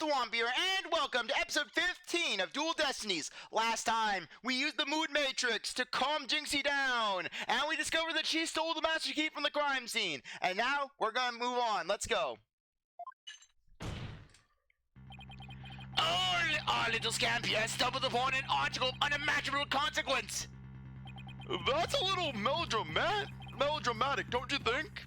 CzarThwomp here, and welcome to episode 15 of Dual Destinies. Last time, we used the mood matrix to calm Jinxie down, and we discovered that she stole the master key from the crime scene. And now, we're gonna move on. Let's go. Oh, our little scamp here has stumbled upon an article of unimaginable consequence. That's a little melodramatic, don't you think?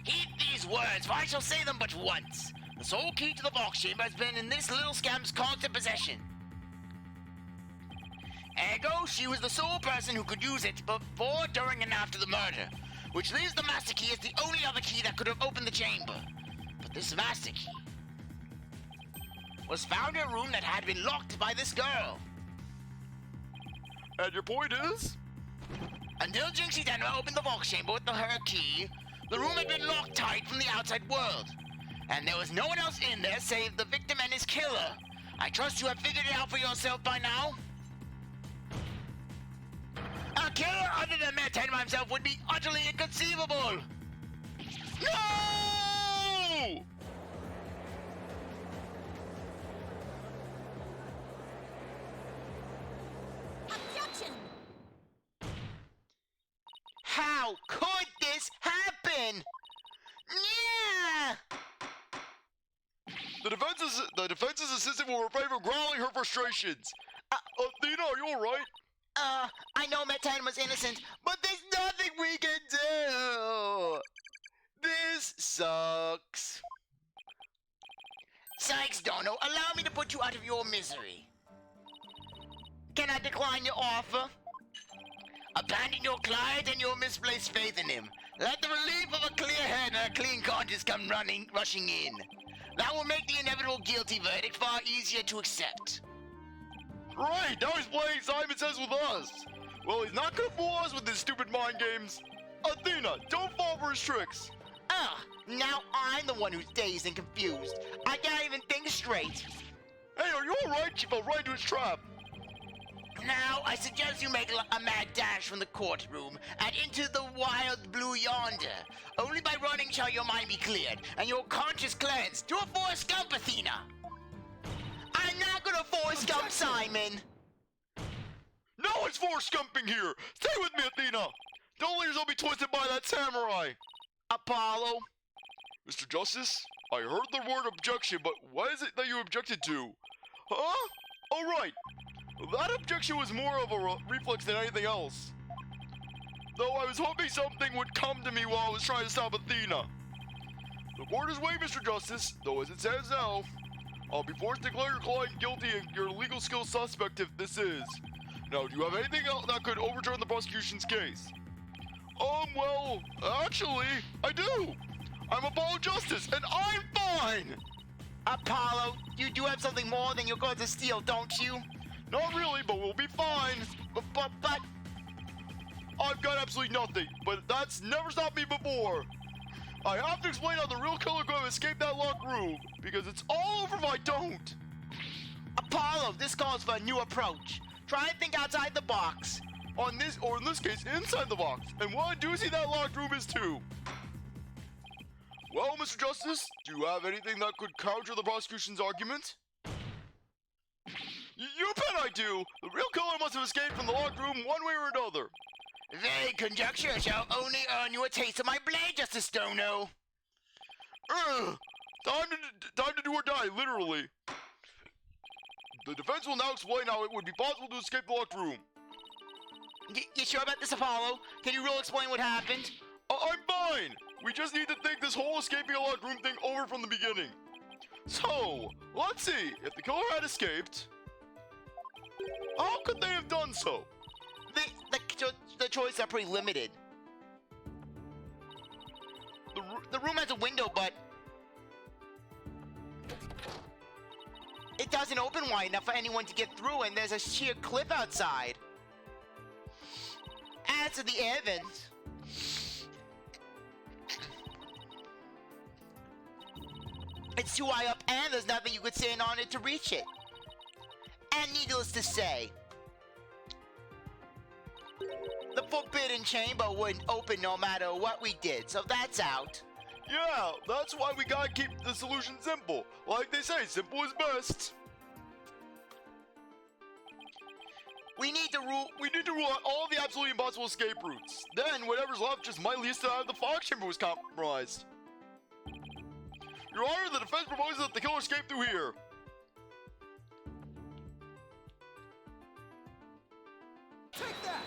Heed these words, for I shall say them but once. The sole key to the box chamber has been in this little scamp's constant possession. Ergo, she was the sole person who could use it before, during, and after the murder, which leaves the master key as the only other key that could have opened the chamber. But this master key was found in a room that had been locked by this girl. And your point is? Until Jinxie then opened the box chamber with her key, the room had been locked tight from the outside world. And there was no one else in there save the victim and his killer. I trust you have figured it out for yourself by now? A killer other than Mantan himself would be utterly inconceivable! No! Objection! How could this happen? Yeah! The defense's assistant will refrain from growling her frustrations. Athena, are you alright? I know Metan was innocent, but there's nothing we can do! This sucks. Sykes, Dono, allow me to put you out of your misery. Can I decline your offer? Abandon your client and your misplaced faith in him. Let the relief of a clear head and a clean conscience come rushing in. That will make the inevitable guilty verdict far easier to accept. Right, now he's playing Simon Says with us. Well, he's not gonna fool us with his stupid mind games. Athena, don't fall for his tricks. Now I'm the one who's dazed and confused. I can't even think straight. Hey, are you alright? She fell right into his trap. Now, I suggest you make a mad dash from the courtroom and into the wild blue yonder. Only by running shall your mind be cleared and your conscience cleansed. Do a Forrest Gump, Athena. I'm not gonna Forrest Gump, Simon. No one's Forrest Gumping here. Stay with me, Athena. Don't let yourself be twisted by that samurai. Apollo. Mr. Justice, I heard the word objection, but what is it that you objected to? Huh? Oh, right. That objection was more of a reflex than anything else. Though I was hoping something would come to me while I was trying to stop Athena. The court is way, Mr. Justice, though as it stands now, I'll be forced to declare your client guilty and your legal skills suspect if this is. Now, do you have anything else that could overturn the prosecution's case? Well, actually, I do. I'm Apollo Justice, and I'm fine! Apollo, you do have something more than you're going to steal, don't you? Not really, but we'll be fine. But... I've got absolutely nothing, but that's never stopped me before. I have to explain how the real killer could have escaped that locked room, because it's all over if I don't. Apollo, this calls for a new approach. Try and think outside the box. In this case, inside the box. And what I do see that locked room is too. Well, Mr. Justice, do you have anything that could counter the prosecution's argument? You bet I do! The real killer must have escaped from the locked room one way or another. Vague conjecture shall only earn you a taste of my blade, Justice Dono. Time to do or die, literally. The defense will now explain how it would be possible to escape the locked room. You sure about this, Apollo? Can you really explain what happened? I'm fine! We just need to think this whole escaping a locked room thing over from the beginning. So, let's see. If the killer had escaped, how could they have done so? The choices are pretty limited. The room has a window, but it doesn't open wide enough for anyone to get through, and there's a sheer cliff outside. As to the air vents, it's too high up, and there's nothing you could stand on it to reach it. And needless to say, the forbidden chamber wouldn't open no matter what we did, so that's out. Yeah, that's why we gotta keep the solution simple. Like they say, simple is best. We need to rule out all the absolutely impossible escape routes. Then whatever's left just might lead us to how the Fox Chamber was compromised. Your Honor, the defense proposes that the killer escaped through here. Take that!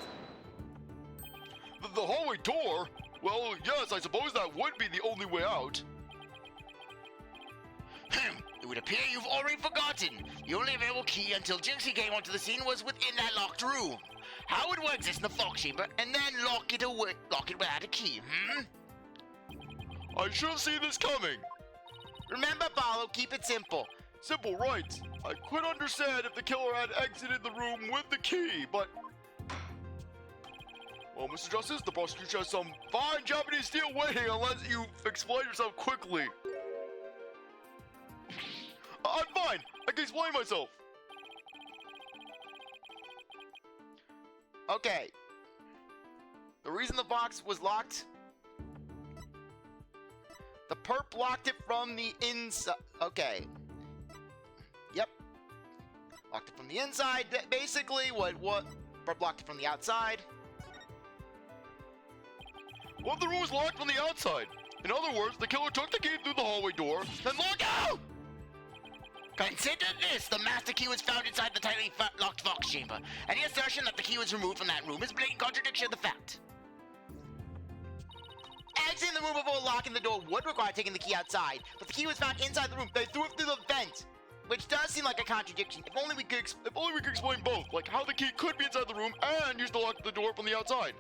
The hallway door? Well, yes, I suppose that would be the only way out. It would appear you've already forgotten. The only available key until Jinxie came onto the scene was within that locked room. How it works is in the Fox Chamber, and then lock it without a key, I should have seen this coming. Remember, Barlow, keep it simple. Simple, right. I could understand if the killer had exited the room with the key, but... Well, Mr. Justice, the prosecution has some fine Japanese steel waiting unless you explain yourself quickly. I'm fine. I can explain myself. Okay. The reason the box was locked... The perp locked it from the inside. Okay. Yep. Locked it from the inside. Basically, what perp locked it from the outside. What if the room was locked from the outside? In other words, the killer took the key through the hallway door, then locked out! Consider this! The master key was found inside the tightly locked Fox Chamber. Any assertion that the key was removed from that room is blatant contradiction of the fact. Exiting the room before locking the door would require taking the key outside, but the key was found inside the room. They threw it through the vent, which does seem like a contradiction. If only we could explain both, like how the key could be inside the room and use to lock the door from the outside.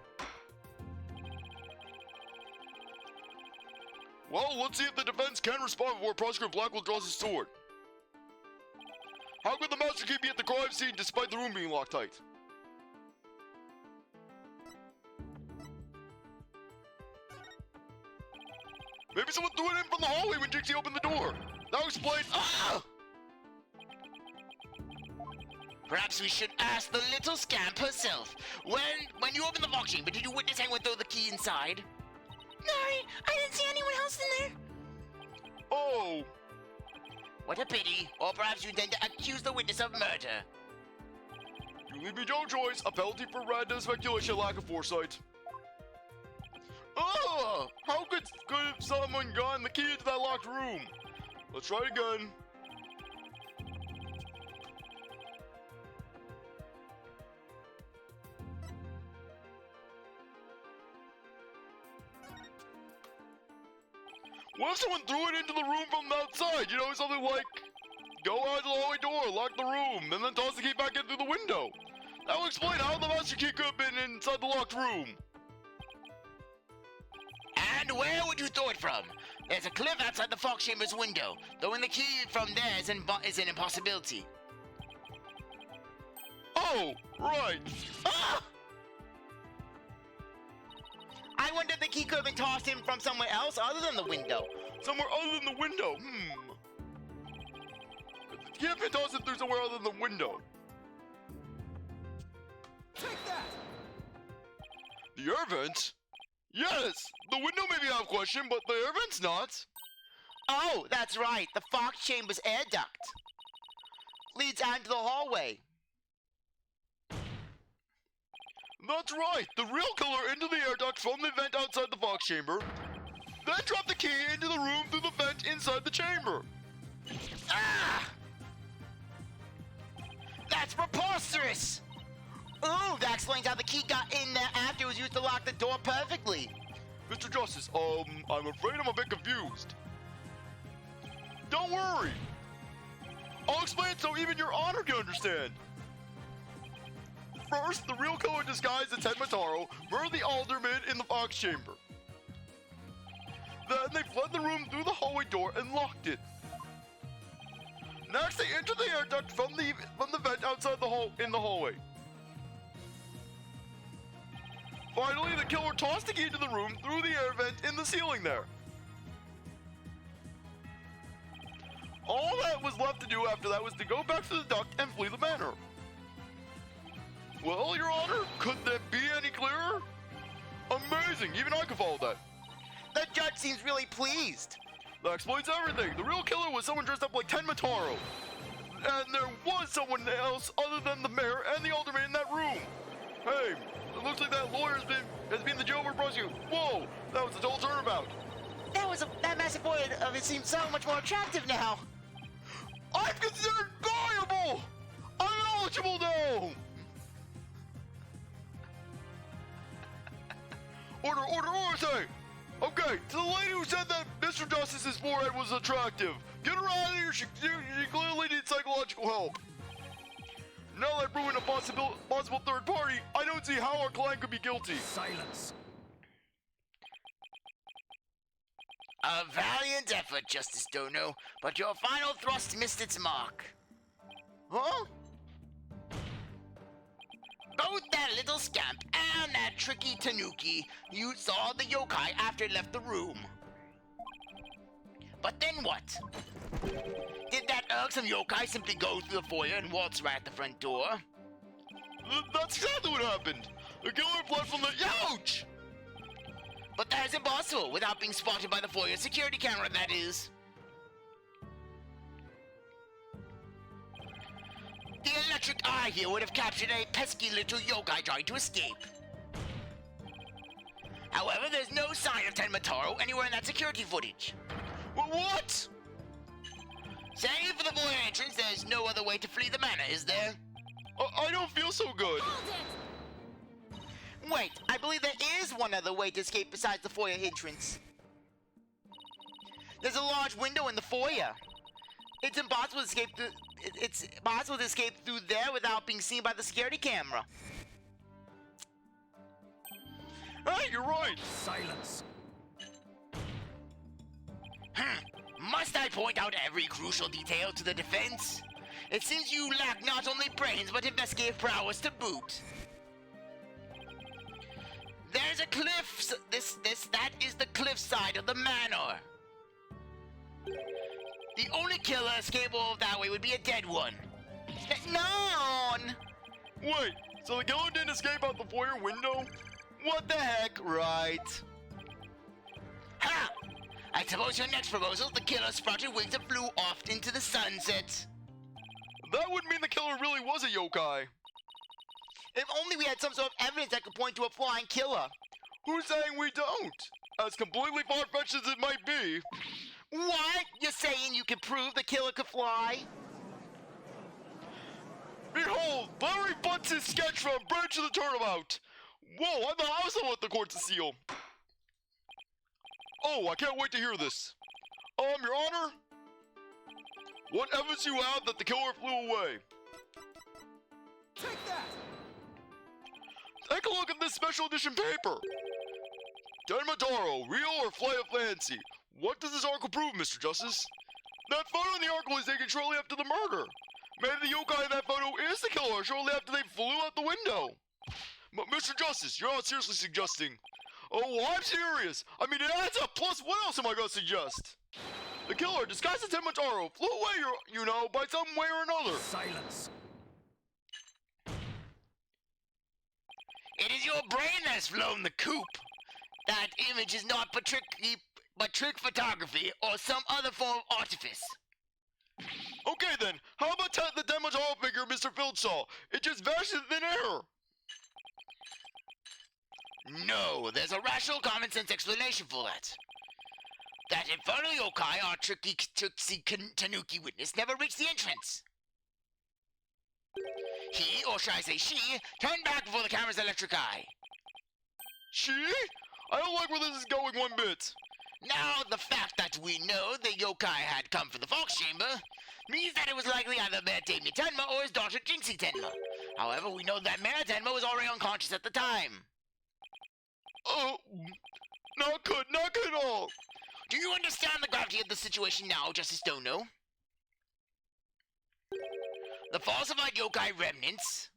Well, let's see if the defense can respond before Prosecutor Blackwell draws his sword. How could the master key be at the crime scene despite the room being locked tight? Maybe someone threw it in from the hallway when Jinxie opened the door. That explains. Ah! Perhaps we should ask the little scamp herself. When you opened the Fox Chamber, did you witness anyone throw the key inside? No, I didn't see anyone else in there. Oh. What a pity. Or perhaps you intend to accuse the witness of murder. You leave me no choice. A penalty for random speculation, lack of foresight. Oh! How could someone gotten the key into that locked room? Let's try it again. What if someone threw it into the room from the outside? You know, something like, go out the hallway door, lock the room, and then toss the key back in through the window. That will explain how the master key could have been inside the locked room. And where would you throw it from? There's a cliff outside the Fox Chamber's window. Throwing the key from there is an impossibility. Oh, right. Ah! I wonder if the key could have been tossed in from somewhere else other than the window. Somewhere other than the window, The key had been tossed in through somewhere other than the window. Take that! The air vent? Yes! The window may be out of question, but the air vent's not. Oh, that's right. The Fox Chamber's air duct leads out into the hallway. That's right! The real killer into the air duct from the vent outside the Fox Chamber, then dropped the key into the room through the vent inside the chamber. Ah! That's preposterous! Ooh, that explains how the key got in there after it was used to lock the door perfectly. Mr. Justice, I'm afraid I'm a bit confused. Don't worry! I'll explain it so even your honor can understand. First, the real killer disguised as Tenmataro murdered the alderman in the Fox Chamber. Then they fled the room through the hallway door and locked it. Next, they entered the air duct from the vent outside in the hallway. Finally, the killer tossed the key into the room through the air vent in the ceiling there. All that was left to do after that was to go back to the duct and flee the manor. Well, Your Honor, could that be any clearer? Amazing, even I could follow that. The judge seems really pleased. That explains everything. The real killer was someone dressed up like Tenmataro. And there was someone else other than the mayor and the alderman in that room. Hey, it looks like that lawyer has been the jail for prosecution. Whoa, that was a total turnabout. That massive boy of it seems so much more attractive now. I'm considered viable! I'm eligible now! Order, say! Okay, to the lady who said that Mr. Justice's forehead was attractive, get her out of here, she clearly needs psychological help. Now that I've proven a possible third party, I don't see how our client could be guilty. Silence. A valiant effort, Justice Dono, but your final thrust missed its mark. Huh? Both that little scamp and that tricky Tanuki, you saw the yokai after it left the room. But then what? Did that irksome yokai simply go through the foyer and waltz right at the front door? That's exactly what happened. The killer fled from the ouch! But that is impossible without being spotted by the foyer security camera, that is. The electric eye here would have captured a pesky little yokai trying to escape. However, there's no sign of Tenmataro anywhere in that security footage. What? Save for the foyer entrance, there's no other way to flee the manor, is there? I don't feel so good. Hold it! Wait, I believe there is one other way to escape besides the foyer entrance. There's a large window in the foyer. It's impossible to escape through. It's possible to escape through there without being seen by the security camera. Hey, you're right. Silence. Must I point out every crucial detail to the defense? It seems you lack not only brains but investigative prowess to boot. There's a cliff. That is the cliff side of the manor. The only killer escapable that way would be a dead one. None! Wait, so the killer didn't escape out the foyer window? What the heck, right? Ha! I suppose your next proposal, the killer sprouted wings and flew off into the sunset. That would mean the killer really was a yokai. If only we had some sort of evidence that could point to a flying killer. Who's saying we don't? As completely far-fetched as it might be. What? You're saying you can prove the killer could fly? Behold, Larry Butts' sketch from Bridge of the Turnabout. Whoa, I thought I was the one with the court to seal. Oh, I can't wait to hear this. Your Honor? What evidence do you have that the killer flew away? Take that! Take a look at this special edition paper. Tenmataro, real or flight of fancy? What does this article prove, Mr. Justice? That photo in the article was taken shortly after the murder. Maybe the yokai in that photo is the killer shortly after they flew out the window. But Mr. Justice, you're not seriously suggesting. Oh, I'm serious. I mean, it adds up. Plus, what else am I going to suggest? The killer, disguised as Tenmataro, flew away, you know, by some way or another. Silence. It is your brain that's flown the coop. That image is not but trick photography or some other form of artifice. Okay then, how about the Tenmataro figure Mr. Field saw? It just vanished in thin air. No, there's a rational common sense explanation for that. That infernal yokai, our tricky Tanuki witness, never reached the entrance. He, or should I say she, turned back before the camera's electric eye. She? I don't like where this is going one bit. Now, the fact that we know the yokai had come from the Fox Chamber means that it was likely either Mayor Damian Tenma or his daughter Jinxie Tenma. However, we know that Mayor Tenma was already unconscious at the time. Oh, not good at all. Do you understand the gravity of the situation now, Justice Dono? The falsified yokai remnants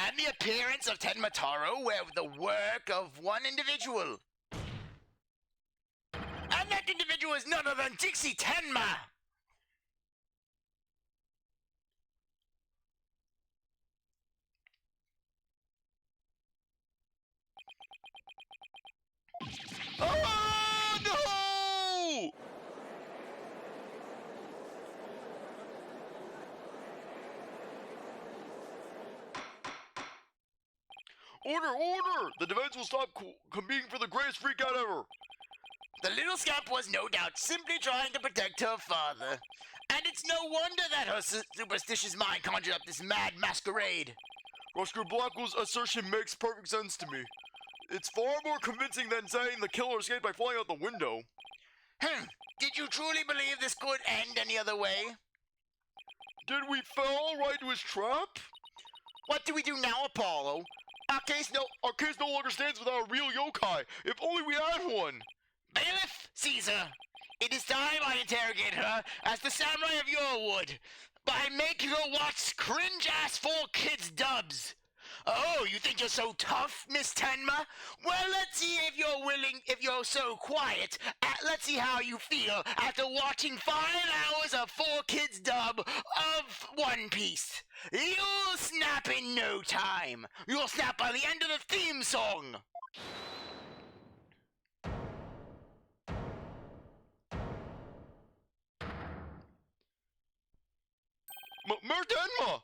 and the appearance of Tenmataro were the work of one individual. And that individual is none other than Jinxie Tenma! Oh, no! Order, order! The defense will stop competing for the greatest freakout ever. The little scamp was no doubt simply trying to protect her father. And it's no wonder that her superstitious mind conjured up this mad masquerade. Oscar Blackwell's assertion makes perfect sense to me. It's far more convincing than saying the killer escaped by flying out the window. Did you truly believe this could end any other way? Did we fall right into his trap? What do we do now, Apollo? Our case no longer stands without a real yokai. If only we had one. Bailiff, Caesar, it is time I interrogate her as the samurai of yore would, by making her watch cringe-ass 4Kids dubs. Oh, you think you're so tough, Miss Tenma? Well, let's see if you're so quiet. Let's see how you feel after watching 5 hours of 4Kids dub of One Piece. You'll snap in no time. You'll snap by the end of the theme song. Mayor Tenma!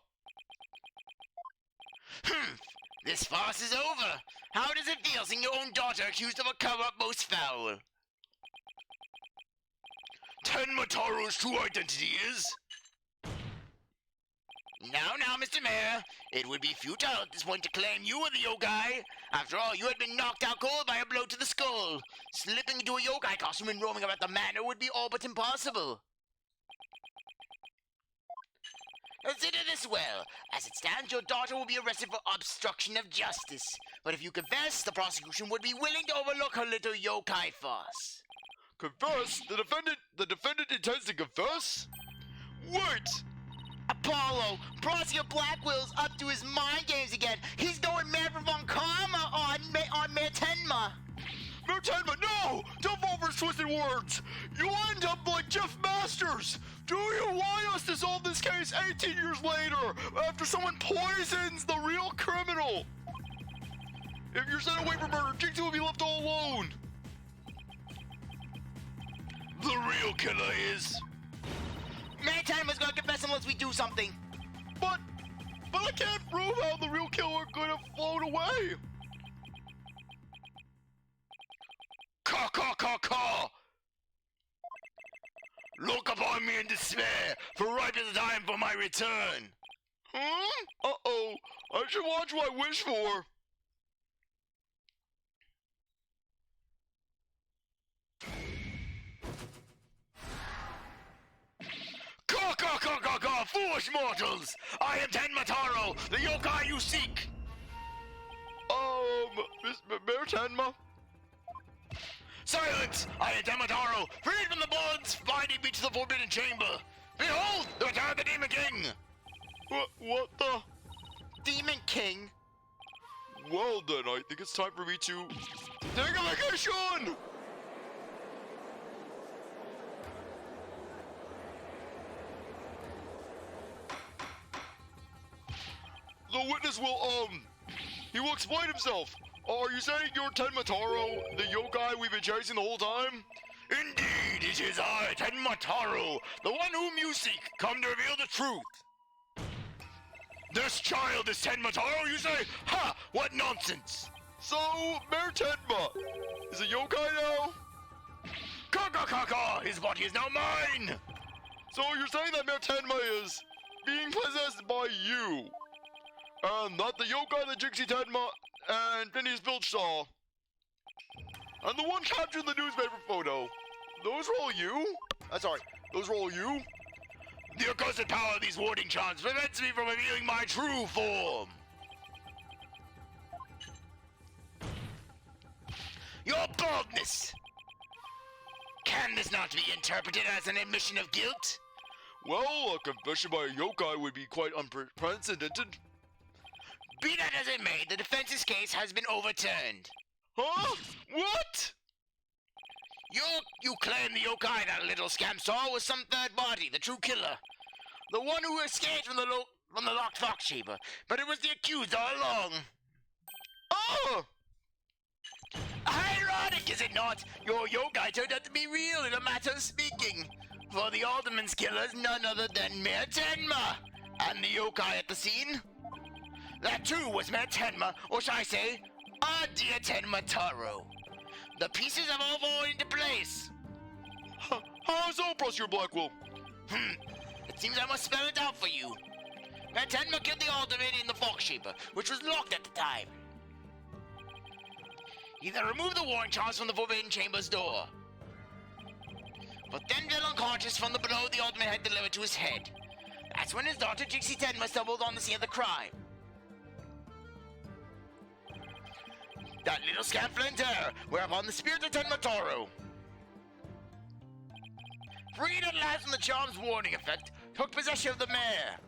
This farce is over. How does it feel seeing your own daughter accused of a cover-up most foul? Tenma Taro's true identity is... Now, Mr. Mayor, it would be futile at this point to claim you were the yokai. After all, you had been knocked out cold by a blow to the skull. Slipping into a yokai costume and roaming about the manor would be all but impossible. Consider this well. As it stands, your daughter will be arrested for obstruction of justice. But if you confess, the prosecution would be willing to overlook her little yokai farce. Confess? The defendant intends to confess? Wait! Apollo, Prosecutor Blackwell's up to his mind games again. He's going mad for Von Karma on Mayor Tenma. Mayor Tenma, no! Don't fall for his twisted words! You'll end up like Jeff Masters! Do you want us to solve this case 18 years later, after someone poisons the real criminal? If you're sent away for murder, Jinxie will be left all alone! The real killer is... Mayor Tenma's gonna confess unless we do something. But I can't prove how the real killer could have flown away! Caw! Look upon me in despair, for ripe is the time for my return. Uh-oh, I should watch what I wish for. Caw, foolish mortals! I am Tenma Taro, the yokai you seek! Mayor Tenma? Silence! I am Tenma Taro, freed from the bonds binding me to the Forbidden Chamber! Behold, the return of the Demon King! What the? Demon King? Well then, I think it's time for me to take a vacation! The witness will, he will explain himself. Are you saying you're Tenma Taro, the yokai we've been chasing the whole time? Indeed, it is I, Tenma Taro, the one whom you seek, come to reveal the truth. This child is Tenma Taro, you say? Ha! What nonsense! So, Mayor Tenma, is a yokai now? Caw! His body is now mine! So you're saying that Mayor Tenma is being possessed by you? And not the yokai that Jinxie Tenma and Phineas Filch saw. And the one captured in the newspaper photo. Those were all you? Sorry, those were all you? The accursed power of these warding charms prevents me from revealing my true form. Your baldness! Can this not be interpreted as an admission of guilt? Well, a confession by a yokai would be quite unprecedented. Be that as it may, the defense's case has been overturned. Huh? What? You claim the yokai that little scamp saw was some third party, the true killer. The one who escaped from the locked fox chamber, but it was the accused all along. Oh! Ironic! ironic, is it not? Your yokai turned out to be real in a matter of speaking. For the Alderman's killer is none other than Mayor Tenma. And the yokai at the scene? That too was Mayor Tenma, or shall I say, our dear Tenma Taro. The pieces have all fallen into place. How so, Professor Blackwell? It seems I must spell it out for you. Mayor Tenma killed the Alderman in the Fox Shaper, which was locked at the time. He then removed the warrant charms from the Forbidden Chamber's door. But then fell unconscious from the blow the Alderman had delivered to his head. That's when his daughter Jinxie Tenma stumbled on the scene of the crime. That little scamp fled in terror, whereupon the spirit of Tenma Taro, freed at last from the charm's warning effect, took possession of the mare.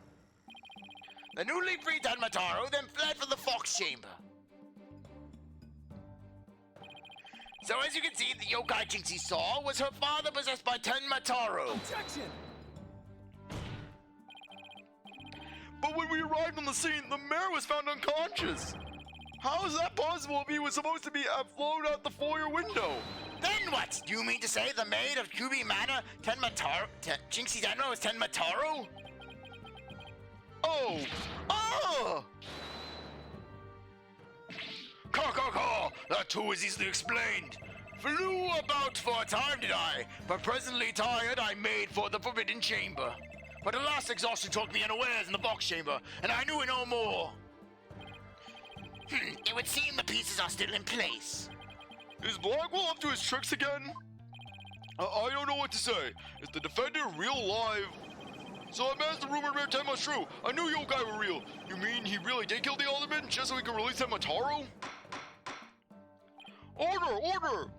The newly freed Tenma Taro then fled from the Fox Chamber. So as you can see, the yokai Jinxie saw was her father possessed by Tenma Taro. Objection! But when we arrived on the scene, the mayor was found unconscious. How is that possible if he was supposed to be flown out the foyer window? Then what? Do you mean to say the maid of Kubi Manor, Tenma Taro, Jinxie Tenma was Tenma Taro? Oh! Oh! Caw! That too is easily explained. Flew about for a time, did I? But presently tired, I made for the Forbidden Chamber. But alas, exhaustion took me unawares in the Fox Chamber, and I knew it no more. It would seem the pieces are still in place. Is Blackwell up to his tricks again? I don't know what to say. Is the defendant real alive? So I managed the rumor Mayor Tenma's true. I knew yokai were real. You mean he really did kill the Alderman just so he could release Tenma Taro? Order!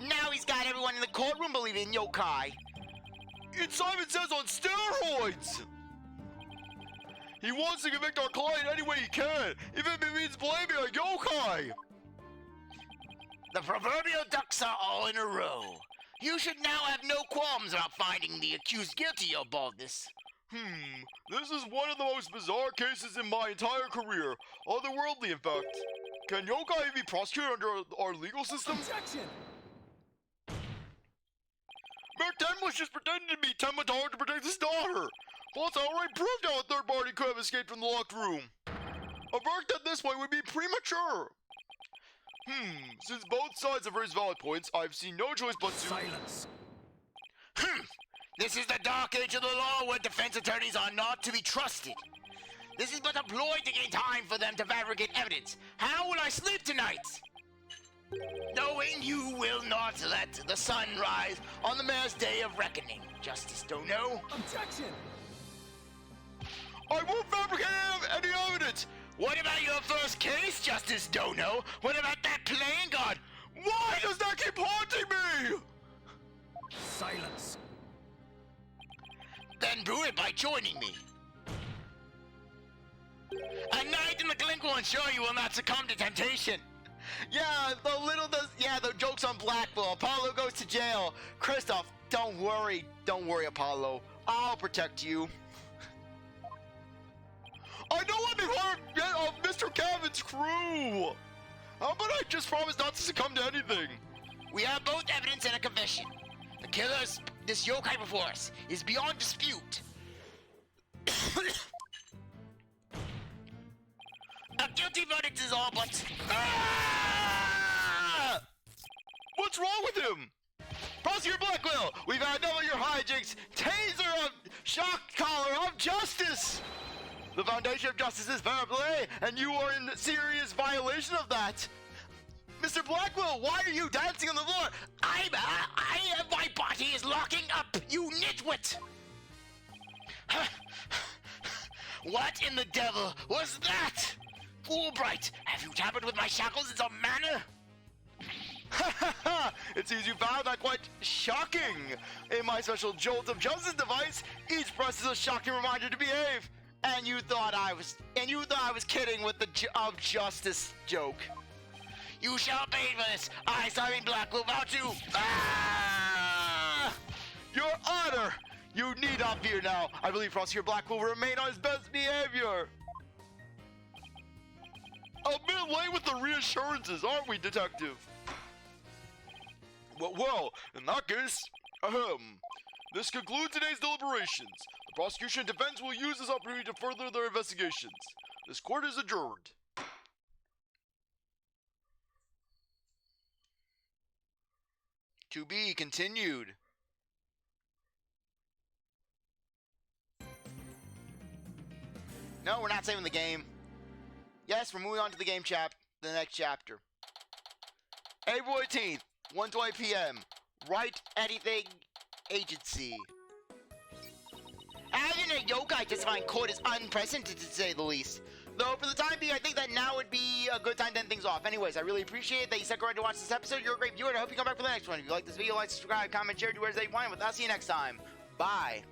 Now he's got everyone in the courtroom believing in yokai. It's Simon Says on steroids! He wants to convict our client any way he can, even if it means blaming a yokai! The proverbial ducks are all in a row. You should now have no qualms about finding the accused guilty of all this. This is one of the most bizarre cases in my entire career. Otherworldly, in fact. Can yokai be prosecuted under our legal system? Objection! Mayor Tenma was just pretending to be Tenma Taro to protect his daughter. Plus, I already proved how a third party could have escaped from the locked room. A verdict at this point would be premature. Since both sides have raised valid points, I've seen no choice but to— Silence! This is the dark age of the law where defense attorneys are not to be trusted. This is but a ploy to gain time for them to fabricate evidence. How will I sleep tonight? Knowing you will not let the sun rise on the mayor's day of reckoning, Justice Dono. Objection! I won't fabricate any evidence! What about your first case, Justice Dono? What about that playing card? Why does that keep haunting me? Silence! Then prove it by joining me. A night in the Glink will ensure you will not succumb to temptation. Yeah, the joke's on Blackwell. Apollo goes to jail. Kristoff, don't worry, Apollo. I'll protect you. I know I'm a part of Mr. Cavan's crew! How about I just promise not to succumb to anything? We have both evidence and a confession. The killer's, this yokai before us, is beyond dispute. A guilty verdict is all but... Ah! What's wrong with him? Prosecutor Blackwell, we've had enough of your hijinks. Taser of shock collar of justice! The foundation of justice is fair play, and you are in serious violation of that. Mr. Blackwell, why are you dancing on the floor? My body is locking up, you nitwit! What in the devil was that? Fulbright, have you tampered with my shackles in some manner? It seems you found that quite shocking. In my special jolt of justice device, each press is a shocking reminder to behave. And you thought I was kidding with the of justice joke. You shall pay for this. I, Simon Blackwell, vow to. Ah! Your Honor, you need not fear now. I believe Prosecutor Blackwell will remain on his best behavior. A bit late with the reassurances, aren't we, Detective? Well, in that case, ahem. This concludes today's deliberations. The prosecution and defense will use this opportunity to further their investigations. This court is adjourned. To be continued. No, we're not saving the game. Yes, we're moving on to the the next chapter. April 18th, 1:20 p.m. Right Anything Agency. Adding a yokai testifying court is unprecedented, to say the least. Though, for the time being, I think that now would be a good time to end things off. Anyways, I really appreciate that you stuck around to watch this episode. You're a great viewer, and I hope you come back for the next one. If you like this video, like, subscribe, comment, share, do whatever you want. With us, see you next time. Bye.